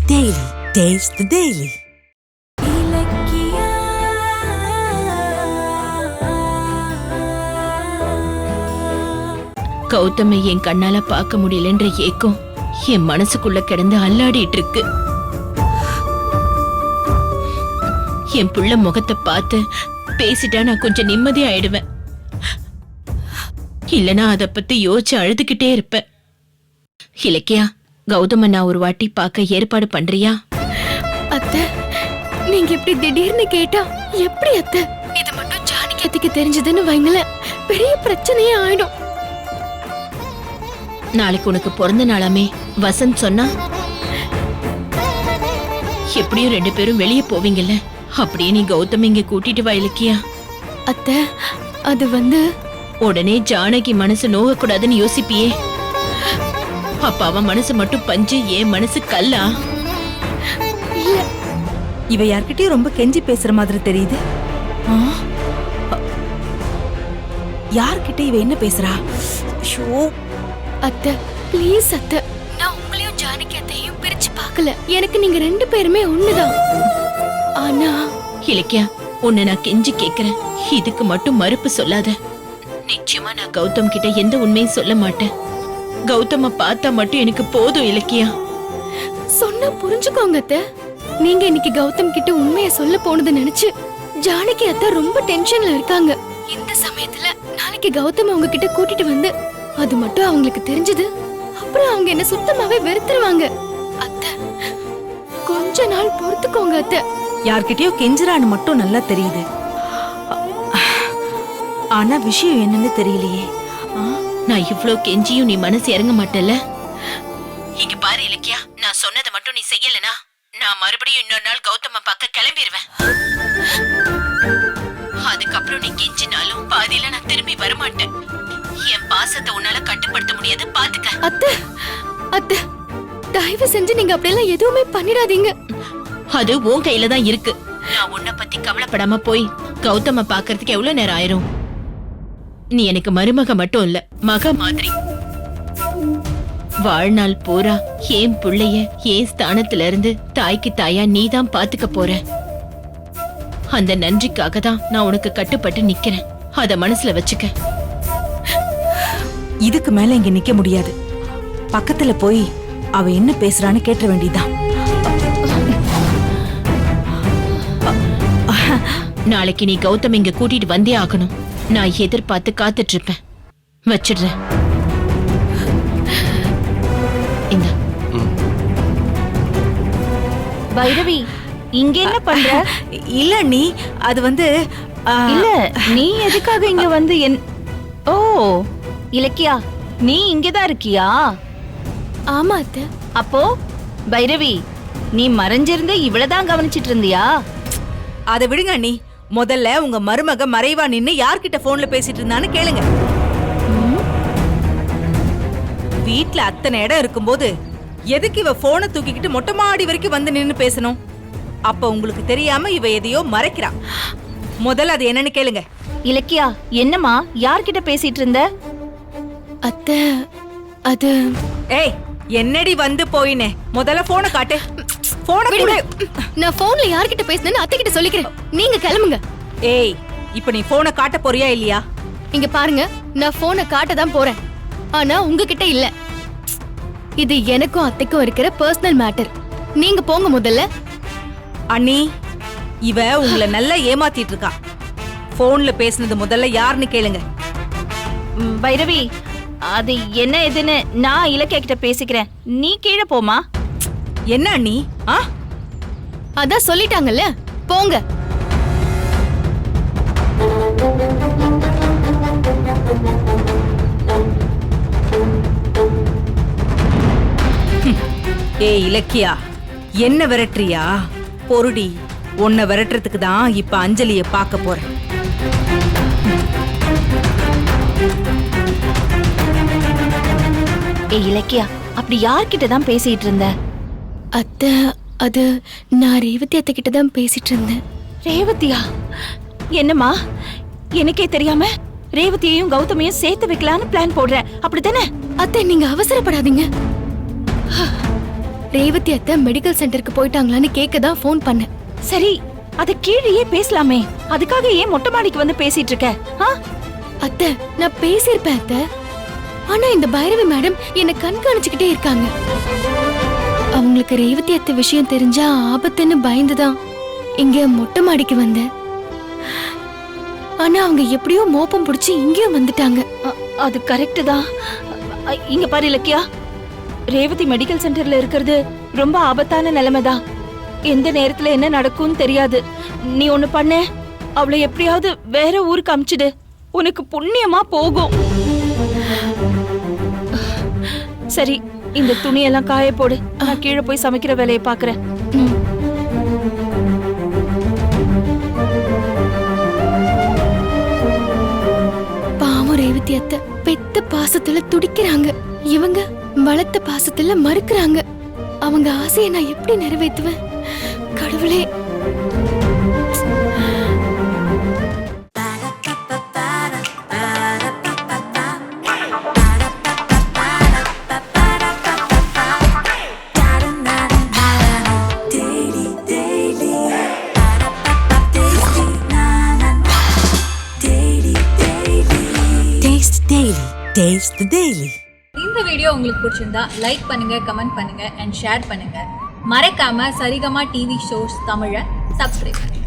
Daily. Taste the Daily. கௌதமை என் கண்ணால பார்க்க முடியலன்ற ஏக்கம் என் மனசுக்குள்ள கிடந்து அல்லாடிட்டு இருக்கு. என் புள்ள முகத்தை பார்த்து பேசிட்டா நான் கொஞ்சம் நிம்மதி ஆயிடுவேன். இல்லனா அத பத்தி யோசிச்சு அழுதுகிட்டே இருப்பேன். இலக்கியா, கௌதம நான் ஒரு வாட்டி பார்க்க ஏற்பாடு பண்றியா? அத்தை, நீங்க இப்படி திடீர்னு கேட்டா எப்படி அத்தை? இது மட்டும் ஜானகி அத்தைக்கு தெரிஞ்சதுன்னு வைங்களேன், பெரிய பிரச்சனையே ஆயிடும். நாளைக்கு உனக்கு பிறந்த நாளாமே வசந்த் சொன்னா எப்படியும் 2 பேரும் வெளியே போவீங்கல்ல, அப்படியே நீ கௌதம் இங்க கூட்டிட்டு வா இலக்கியா. அத்தை, அது வந்து உடனே ஜானகி மனசு நோக கூடாதுன்னு யோசிப்பியே. அப்ப அவன் மனசு மட்டும் பஞ்சு, என் மனசு கல்லா? இல்ல, இவ யார்கிட்டயும் ரொம்ப கெஞ்சி பேசுற மாதிரி தெரியுது. யார்கிட்ட இவ என்ன பேசுறா? அத்தை ப்ளீஸ் அத்தை, நான் உங்களையும் ஜானகி அத்தையும் பிரிச்சு பார்க்கல. எனக்கு நீங்க 2 பேருமே ஒண்ணுதான். ஆனா இலக்கியா, உன்னை நான் கெஞ்சி கேக்குறேன், இதுக்கு மட்டும் மறுப்பு சொல்லாத. நிச்சயமா நான் கௌதம் கிட்ட எந்த உண்மையும் சொல்ல மாட்டேன். கௌதம பார்த்தா மட்டும் எனக்கு போதும் இலக்கியா. சொன்னா புரிஞ்சுக்கோங்க அத்தை. நீங்க இன்னைக்கு கௌதம் கிட்ட உண்மையை சொல்ல போனது நினைச்சு ஜானகி அத்தை ரொம்ப டென்ஷன்ல இருக்காங்க. இந்த சமயத்துல நாளைக்கு கௌதம் அவங்க கிட்ட கூட்டிட்டு வந்து அது மட்டும் அவங்களுக்கு தெரிஞ்சது, அப்புறம் அவங்க என்ன சுத்தமாவே வெறுத்துருவாங்க. அத்தை, கொஞ்ச நாள் பொறுத்துக்கோங்க அத்தை. யார்கிட்டயோ கெஞ்சுறான்னு மட்டும் நல்லா தெரியுது. ஆனா விஷயம் என்னன்னு தெரியலையே. நான் இவ்ளோ கெஞ்சியும் நீ மனசு இறங்க மாட்டல. இங்க பாரு இலக்கியா, நான் சொன்னதை மட்டும் நீ செய்யலனா நான் மறுபடியும் இன்னொரு நாள் கௌதம பார்க்க கிளம்பிடுவேன். அதுக்கப்புறம் நீ கெஞ்சினாலும் பாதியில நான் திரும்பி வரமாட்டேன். என் பாசத்தை உன்னால கட்டுப்படுத்த முடியாது, பாத்துக்க. அத்தை, அத்தை, தயவு செஞ்சு நீங்க அப்படியெல்லாம் எதுவுமே பண்ணிடாதீங்க. அது உன் கையில தான் இருக்கு. நான் உன்னை பத்தி கவலைப்படாம போய் கௌதம பாக்குறதுக்கு எவ்வளவு நேரம் ஆயிரும்? நீ எனக்கு மருமக மட்டும் இல்ல, மக மாதிரி. வாழ்நாள் பூரா ஏன் புள்ளைய ஏன் ஸ்தானத்துல இருந்து தாய்க்கு தாயா நீதான் பாத்துக்க போற. அந்த நன்றிக்காக தான் நான் உனக்கு கட்டுப்பட்டு நிக்கிறேன். அத மனசுல வச்சுக்க. இதுக்கு மேல இங்க நிக்க முடியாது. பக்கத்துல போய் அவ என்ன பேசுறான்னு கேட்ட வேண்டியதான். நாளைக்கு நீ கௌதம் இங்க கூட்டிட்டு வந்தே ஆகணும். நான் எதிர்பார்த்து காத்துட்டு இருப்பேன். வச்சிடுறேன். இந்த பைரவி, இங்க என்ன பண்ற? இல்ல நீ அது வந்து இல்ல, நீ எதுக்காக இங்க வந்து ஓ இலக்கியா, நீ இங்கதான் இருக்கியா? ஆமா அத்தை. அப்போ பைரவி, நீ மறைஞ்சிருந்து இவ்வளவுதான் கவனிச்சிட்டு இருந்தியா? அதை விடுங்க நீ. முதல்ல உங்க மருமக மறைவா நின்னு யார்கிட்ட போன்ல பேசிட்டு இருந்தான்னு கேளுங்க. வீட்ல அத்தனை இடம் இருக்கும்போது எதுக்கு இவ போனை தூக்கிக்கிட்டு மொட்டை மாடி வரைக்கும் வந்து நின்னு பேசணும்? அப்ப உங்களுக்கு தெரியாம இவ எதையோ மறைக்கிறா. முதல்ல அது என்னன்னு கேளுங்க. இலக்கியா, என்னம்மா, யார்கிட்ட பேசிட்டு இருந்த? அத்தை, அது ஏய், என்னடி வந்து போயினே? முதல்ல போனை காட்டு. போனை கொடு. நான் போன்ல யார்கிட்ட பேசினேன்னு அத்தை கிட்ட சொல்லிக்கிறேன். நீங்க கிளம்புங்க. ஏய், இப்ப நீ போனை காட்ட போறியா இல்லையா? இங்க பாருங்க, நான் போனை காட்ட தான் போறேன். ஆனா உங்ககிட்ட இல்ல. இது எனக்கும் அத்தைக்கும் இருக்கிற பர்சனல் மேட்டர். நீங்க போங்க முதல்ல. அண்ணி, இவ உங்களை நல்லா ஏமாத்திட்டு இருக்கா. போன்ல பேசுனது முதல்ல யாருன்னு கேளுங்க. பைரவி, அது என்ன எதுன்னு நான் இலக்கியா கிட்ட பேசிக்கிறேன். நீ கீழே போமா. என்ன அண்ணி? அதான் சொல்லிட்டாங்கல்ல, போங்க. ஏய் இலக்கியா, என்ன விரட்டுறியா? பொருடி, உன்னை விரட்டுறதுக்கு தான் இப்ப அஞ்சலிய பார்க்க போறேன். ஏய் இலக்கியா, அப்படி யார்கிட்ட தான் பேசிட்டு இருந்த? அத்தை, அது நான் ரேவதி அத்தை கிட்ட தான் பேசிட்டு இருந்தேன். ரேவதியா? என்னம்மா, எனக்கே தெரியாம ரேவதியையும் கௌதமையும் சேர்த்து வைக்கலான்னு பிளான் போடுறேன், அப்படித்தானே? அத்தை, நீங்க அவசரப்படாதீங்க. ரேவதி அத்தை மெடிக்கல் சென்டருக்கு போயிட்டாங்களான்னு கேட்க தான் ஃபோன் பண்ணேன். சரி, அத கீழேயே பேசலாமே. அதுக்காக ஏன் மொட்டை மாடிக்கு வந்து பேசிட்டு இருக்க? ஆ? அத்தை நான் பேசியிருப்பேன் அத்தை. ஆனா இந்த பைரவி மேடம் என்ன கண்காணிச்சுக்கிட்டே இருக்காங்க. அவங்களுக்கு ரேவதி அத்தை விஷயம் தெரிஞ்சா ஆபத்துன்னு பயந்துதான் இங்க மொட்டை மாடிக்கு வந்தேன். ஆனா அவங்க எப்படியோ மோப்பம் பிடிச்சி இங்கேயும் வந்துட்டாங்க. அது கரெக்ட் தான். இங்க பாரு இலக்கியா, ரேவதி மெடிக்கல் சென்டர்ல இருக்கிறது ரொம்ப ஆபத்தான நிலைமைதான். எந்த நேரத்துல என்ன நடக்கும்னு தெரியாது. நீ ஒண்ணு பண்ண, அவளை எப்படியாவது வேற ஊருக்கு அமிச்சிடு. உனக்கு புண்ணியமா போகும். சரி, இந்த துணியெல்லாம் காய போடு. நான் கீழே போய் சமைக்கிற வேலையை பாக்குறேன். பாவம் ரேவதி அத்தை பெத்த பாசத்துல துடிக்கிறாங்க. இவங்க வளர்த்த பாசத்துல மறுக்கிறாங்க. அவங்க ஆசையை நான் எப்படி நிறைவேற்றுவேன்? கடவுளே. Taste the Daily. இந்த வீடியோ உங்களுக்கு பிடிச்சிருந்தா லைக் பண்ணுங்க, கமெண்ட் பண்ணுங்க அண்ட் ஷேர் பண்ணுங்க. மறக்காம சரிகமா டிவி ஷோஸ் தமிழை சப்ஸ்கிரைப் பண்ணுங்க.